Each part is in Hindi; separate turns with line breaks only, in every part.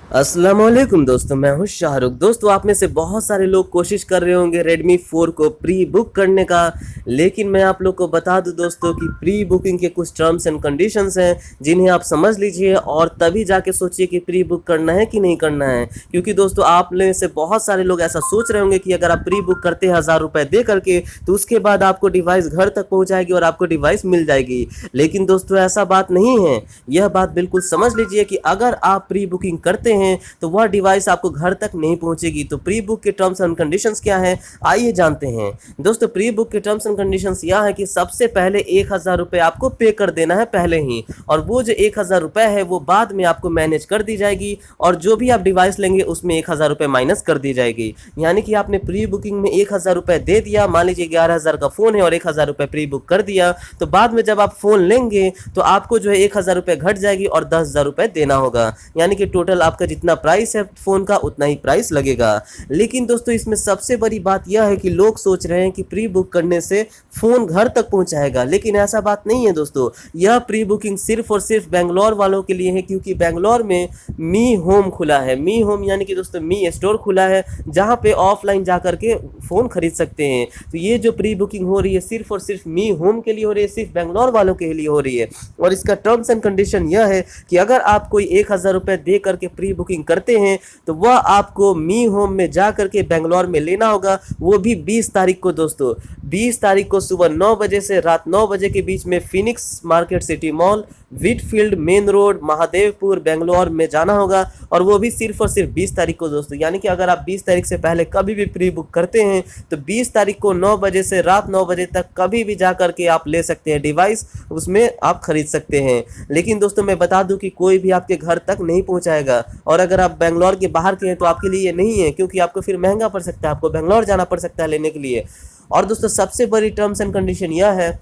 अस्सलामुअलैकुम दोस्तों, मैं हूं शाहरुख। दोस्तों, आप में से बहुत सारे लोग कोशिश कर रहे होंगे Redmi 4 को प्री बुक करने का, लेकिन मैं आप लोग को बता दूं दोस्तों कि प्री बुकिंग के कुछ टर्म्स एंड कंडीशंस हैं जिन्हें आप समझ लीजिए और तभी जाके सोचिए कि प्री बुक करना है कि नहीं करना है। क्योंकि दोस्तों, आप में से बहुत सारे लोग ऐसा सोच रहे होंगे कि अगर आप प्री बुक करते हैं 1000 रुपये दे करके तो उसके बाद आपको डिवाइस घर तक पहुँचाएगी और आपको डिवाइस मिल जाएगी। लेकिन दोस्तों, ऐसा बात नहीं है। यह बात बिल्कुल समझ लीजिए कि अगर आप प्री बुकिंग करते हैं तो वह डिवाइस आपको घर तक नहीं पहुंचेगी। तो प्री बुक के टर्म्स एंड कंडीशंस क्या है, आइए जानते हैं। दोस्तों, प्री बुक के टर्म्स एंड कंडीशंस यह है कि सबसे पहले 1000 रुपये आपको पे कर देना है पहले ही, और वो जो 1000 रुपये है वो बाद में आपको मैनेज कर दी जाएगी, और जो भी आप डिवाइस लेंगे उसमें 1000 रुपये माइनस कर दी जाएगी। यानी कि आपने प्री बुकिंग में 1000 रुपये दे दिया, मान लीजिए 11000 का फ़ोन है और 1000 रुपये प्री बुक कर दिया, तो बाद में जब आप फ़ोन लेंगे तो आपको जो है 1000 रुपये घट जाएगी और 10,000 रुपये देना होगा। यानी कि टोटल आपका जितना प्राइस है फ़ोन का उतना ही प्राइस लगेगा। लेकिन दोस्तों, इसमें सबसे बड़ी बात यह है कि लोग सोच रहे हैं कि प्री बुक करने से फ़ोन घर तक पहुंचाएगा, लेकिन ऐसा बात नहीं है दोस्तों। यह प्री बुकिंग सिर्फ और सिर्फ बेंगलोर वालों के लिए है, क्योंकि बेंगलोर में मी होम खुला है। मी होम यानी कि दोस्तों मी स्टोर खुला है, जहां पे ऑफलाइन जा करके फ़ोन खरीद सकते हैं। तो ये जो प्री बुकिंग हो रही है सिर्फ और सिर्फ मी होम के लिए हो रही है, सिर्फ बेंगलोर वालों के लिए हो रही है। और इसका टर्म्स एंड कंडीशन यह है कि अगर आप कोई 1000 रुपये दे करके प्री बुकिंग करते हैं तो वह आपको मी होम में जा करके बेंगलोर में लेना होगा, वो भी 20 तारीख को। दोस्तों, 20 तारीख को सुबह 9 बजे से रात 9 बजे के बीच में Phoenix market city mall, Wheatfield main road, Mahadevpur, Bangalore में जाना होगा, और वो भी सिर्फ और सिर्फ 20 तारीख को। दोस्तों, यानी कि अगर आप 20 तारीख से पहले कभी भी प्री बुक करते हैं तो 20 तारीख को 9 बजे से रात 9 बजे तक कभी भी जा करके आप ले सकते हैं डिवाइस, उसमें आप खरीद सकते हैं। लेकिन दोस्तों, मैं बता दूं कि कोई भी आपके घर तक नहीं पहुंचाएगा, और अगर आप बेंगलोर के बाहर के हैं तो आपके लिए ये नहीं है, क्योंकि आपको फिर महंगा पड़ सकता है, आपको बेंगलोर जाना पड़ सकता है लेने के लिए। और दोस्तों, सबसे बड़ी टर्म्स एंड कंडीशन यह है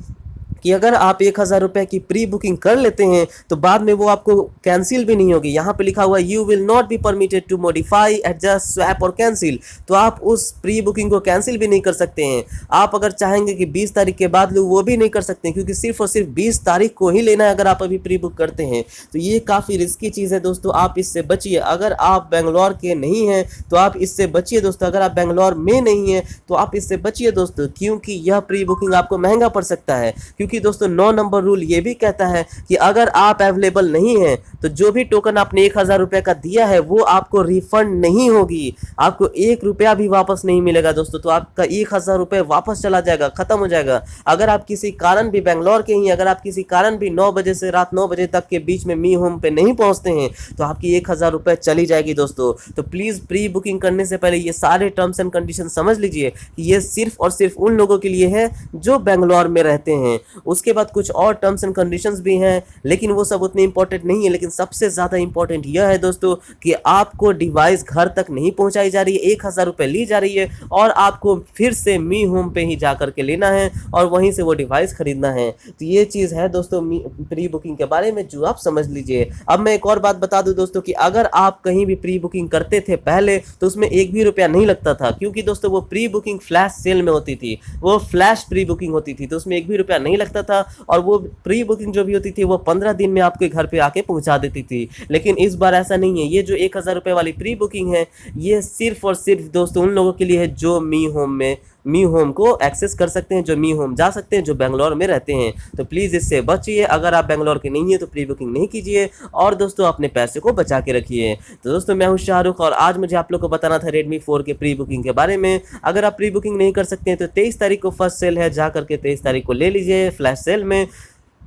कि अगर आप 1000 रुपये की प्री बुकिंग कर लेते हैं तो बाद में वो आपको कैंसिल भी नहीं होगी। यहाँ पे लिखा हुआ है you will not be permitted to modify, adjust, swap और कैंसिल। तो आप उस प्री बुकिंग को कैंसिल भी नहीं कर सकते हैं। आप अगर चाहेंगे कि 20 तारीख के बाद लूँ, वो भी नहीं कर सकते हैं, क्योंकि सिर्फ और सिर्फ 20 तारीख को ही लेना है अगर आप अभी प्री बुक करते हैं। तो ये काफ़ी रिस्की चीज़ है दोस्तों, आप इससे बचिए। अगर आप बेंगलोर के नहीं हैं तो आप इससे बचिए दोस्तों। अगर आप बेंगलोर में नहीं हैं तो आप इससे बचिए दोस्तों, क्योंकि यह प्री बुकिंग आपको महंगा पड़ सकता है। क्योंकि दोस्तों, 9 नंबर रूल ये भी कहता है कि अगर आप अवेलेबल नहीं हैं तो जो भी टोकन आपने 1000 रुपये का दिया है वो आपको रिफंड नहीं होगी, आपको 1 रुपया भी वापस नहीं मिलेगा दोस्तों। तो आपका 1000 रुपये वापस चला जाएगा, खत्म हो जाएगा। अगर आप किसी कारण भी बेंगलोर के ही, अगर आप किसी कारण भी 9 बजे से रात 9 बजे तक के बीच में मी होम पे नहीं पहुंचते हैं तो आपकी 1000 रुपये चली जाएगी दोस्तों। तो प्लीज़ प्री बुकिंग करने से पहले ये सारे टर्म्स एंड कंडीशन समझ लीजिए कि ये सिर्फ और सिर्फ उन लोगों के लिए है जो बेंगलोर में रहते हैं। उसके बाद कुछ और टर्म्स एंड कंडीशंस भी हैं, लेकिन वो सब उतने इंपॉर्टेंट नहीं है। लेकिन सबसे ज़्यादा इंपॉर्टेंट यह है दोस्तों कि आपको डिवाइस घर तक नहीं पहुंचाई जा रही है, 1000 रुपये ली जा रही है, और आपको फिर से मी होम पे ही जा करके लेना है और वहीं से वो डिवाइस खरीदना है। तो ये चीज़ है दोस्तों प्री बुकिंग के बारे में, जो आप समझ लीजिए। अब मैं एक और बात बता दूं दोस्तों कि अगर आप कहीं भी प्री बुकिंग करते थे पहले तो उसमें 1 भी रुपया नहीं लगता था, क्योंकि दोस्तों वो प्री बुकिंग फ्लैश सेल में होती थी, वो फ्लैश प्री बुकिंग होती थी, तो उसमें 1 भी रुपया नहीं लगता था। और वो प्री बुकिंग जो भी होती थी वो 15 दिन में आपके घर पे आके पहुंचा देती थी। लेकिन इस बार ऐसा नहीं है। ये जो 1000 रुपये वाली प्री बुकिंग है ये सिर्फ और सिर्फ दोस्तों उन लोगों के लिए है जो मी होम को एक्सेस कर सकते हैं, जो मी होम जा सकते हैं, जो बेंगलोर में रहते हैं। तो प्लीज़ इससे बचिए। अगर आप बेंगलोर के नहीं हैं तो प्री बुकिंग नहीं कीजिए, और दोस्तों अपने पैसे को बचा के रखिए। तो दोस्तों, मैं हूं शाहरुख और आज मुझे आप लोग को बताना था Redmi 4 के प्री बुकिंग के बारे में। अगर आप प्री बुकिंग नहीं कर सकते हैं तो 23 तारीख को फर्स्ट सेल है, जा करके 23 तारीख को ले लीजिए फ्लैश सेल में।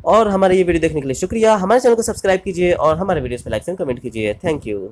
और हमारे ये वीडियो देखने के लिए शुक्रिया। हमारे चैनल को सब्सक्राइब कीजिए और हमारे वीडियोस पे लाइक एंड कमेंट कीजिए। Thank you.